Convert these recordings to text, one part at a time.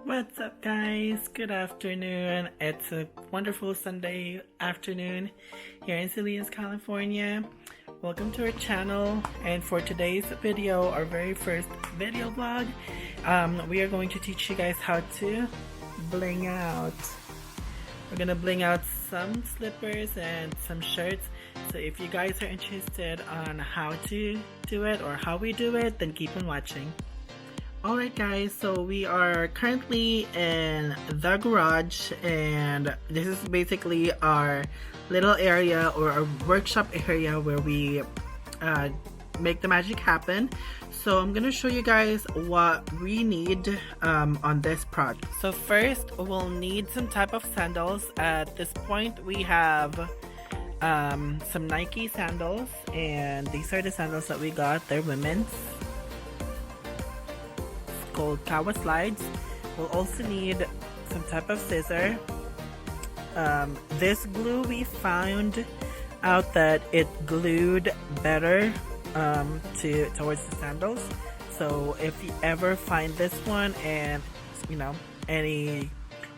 What's up, guys? Good afternoon. It's a wonderful Sunday afternoon here in Salinas, California. Welcome to our channel, and for today's video, our very first video vlog, we are going to teach you guys how to bling out. We're gonna bling out some slippers and some shirts. So if you guys are interested on how to do it or how we do it, then keep on watching. Alright guys, so we are currently in the garage, and this is basically our little area or our workshop area where we make the magic happen. So I'm gonna show you guys what we need on this project. So first we'll need some type of sandals. At this point we have some Nike sandals, and these are the sandals that we got. They're women's, called Kawa slides. We'll also need some type of scissor. This glue, we found out that it glued better towards the sandals. So if you ever find this one, and you know, any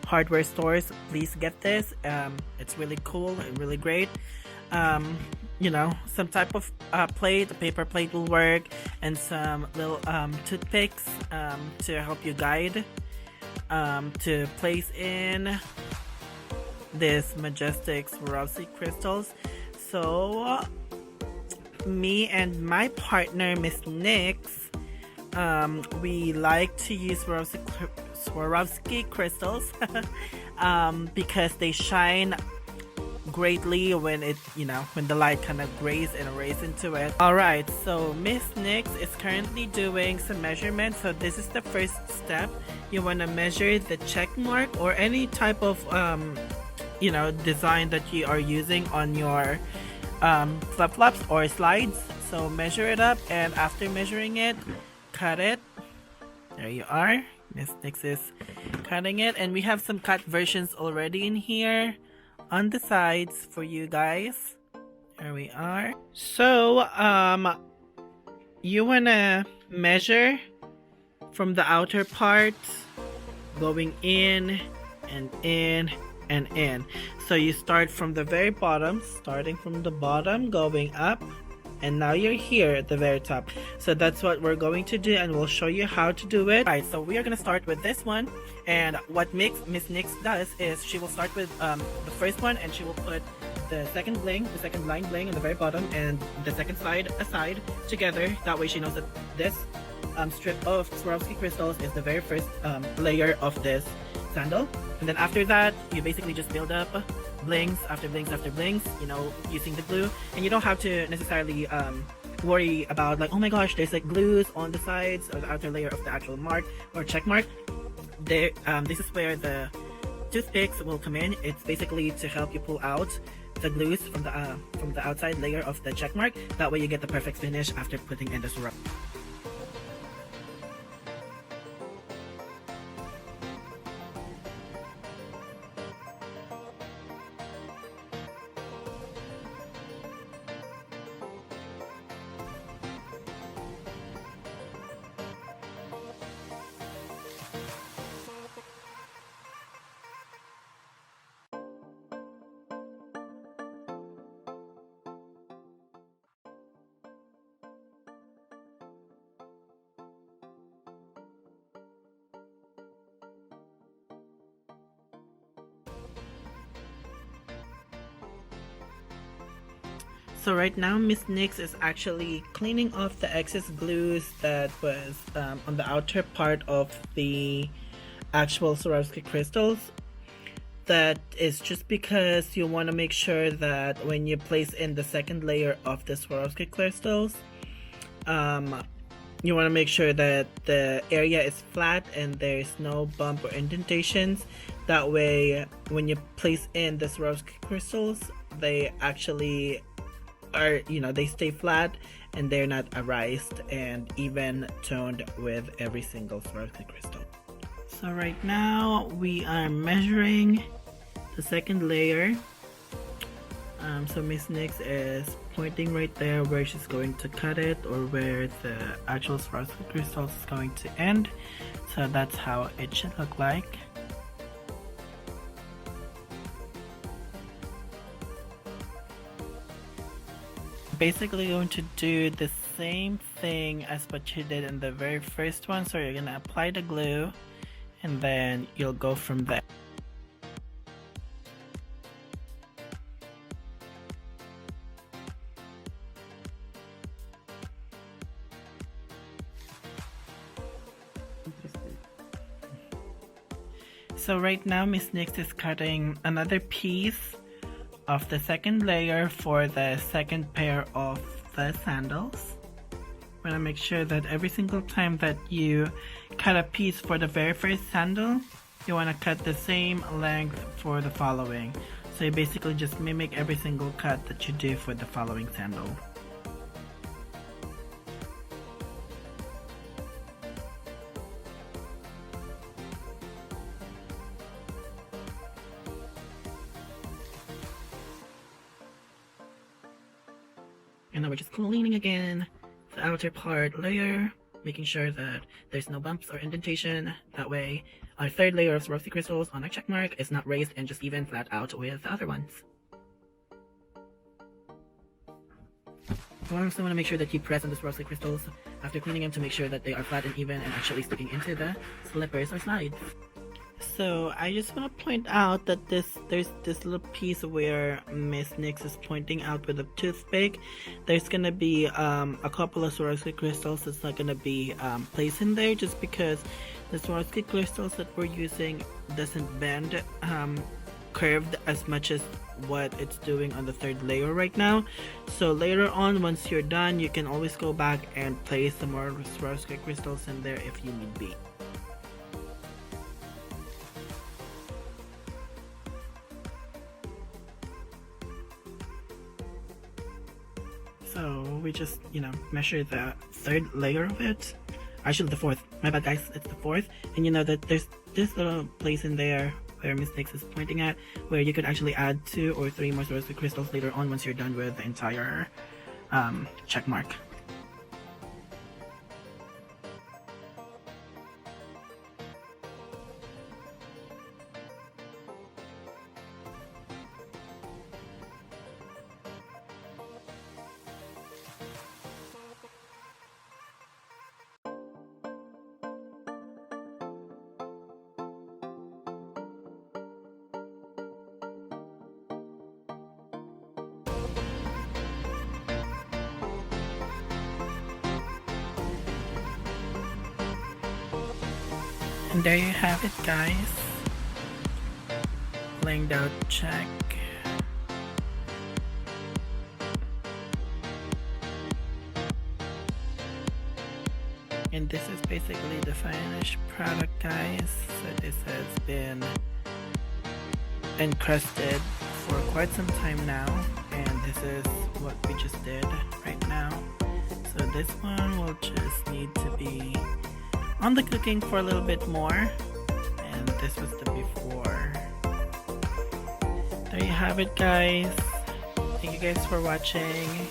hardware stores, please get this. It's really cool and really great. You know, some type of plate, a paper plate will work, and some little toothpicks to help you guide to place in this majestic Swarovski crystals. So me and my partner, Miss Nyx, we like to use Swarovski crystals because they shine greatly when it, when the light kind of grays and rays into it. Alright, so Miss Nyx is currently doing some measurements. So this is the first step. You want to measure the check mark or any type of design that you are using on your flip-flops or slides. So measure it up, and after measuring it, cut it. There you are. Miss Nyx is cutting it, and we have some cut versions already in here on the sides for you guys. There we are. So you wanna measure from the outer part, going in and in and in. So you start from the very bottom, starting from the bottom, going up, and now you're here at the very top. So that's what we're going to do, and we'll show you how to do it. Alright, so we are going to start with this one, and what Miss Nyx does is she will start with the first one, and she will put the second line bling in the very bottom, and the second side aside together. That way she knows that this strip of Swarovski crystals is the very first layer of this sandal. And then after that, you basically just build up blings after blings after blings, using the glue. And you don't have to necessarily worry about, like, oh my gosh, there's like glues on the sides or the outer layer of the actual mark or check mark. There, this is where the toothpicks will come in. It's basically to help you pull out the glues from the outside layer of the check mark. That way you get the perfect finish after putting in the syrup. So right now Miss Nyx is actually cleaning off the excess glues that was on the outer part of the actual Swarovski crystals. That is just because you want to make sure that when you place in the second layer of the Swarovski crystals, you want to make sure that the area is flat and there's no bump or indentations. That way when you place in the Swarovski crystals, they actually are, they stay flat and they're not erased, and even toned with every single Swarovski crystal. So right now we are measuring the second layer. So Miss Nyx is pointing right there where she's going to cut it, or where the actual Swarovski crystals is going to end. So that's how it should look like. Basically going to do the same thing as what you did in the very first one. So you're gonna apply the glue and then you'll go from there. So right now Miss Nyx is cutting another piece of the second layer for the second pair of the sandals. I'm gonna make sure that every single time that you cut a piece for the very first sandal, you wanna cut the same length for the following. So you basically just mimic every single cut that you do for the following sandal. And now we're just cleaning again the outer part layer, making sure that there's no bumps or indentation. That way our third layer of Swarovski crystals on our check mark is not raised and just even flat out with the other ones. You also want to make sure that you press on the Swarovski crystals after cleaning them to make sure that they are flat and even and actually sticking into the slippers or slides. So I just want to point out that there's this little piece where Miss Nyx is pointing out with a toothpick. There's gonna be a couple of Swarovski crystals that's not gonna be placed in there, just because the Swarovski crystals that we're using doesn't bend curved as much as what it's doing on the third layer right now. So later on, once you're done, you can always go back and place some more Swarovski crystals in there if you need be. So we just, measure the third layer of it. Actually the fourth. My bad guys, it's the fourth. And you know that there's this little place in there where Miss Nyx is pointing at, where you could actually add 2 or 3 more Swarovski crystals later on once you're done with the entire check mark. And there you have it, guys. Blinged out check. And this is basically the finished product, guys. So this has been encrusted for quite some time now, and this is what we just did right now. So this one will just need to be on the cooking for a little bit more, and this was the before. There you have it, guys. Thank you guys for watching.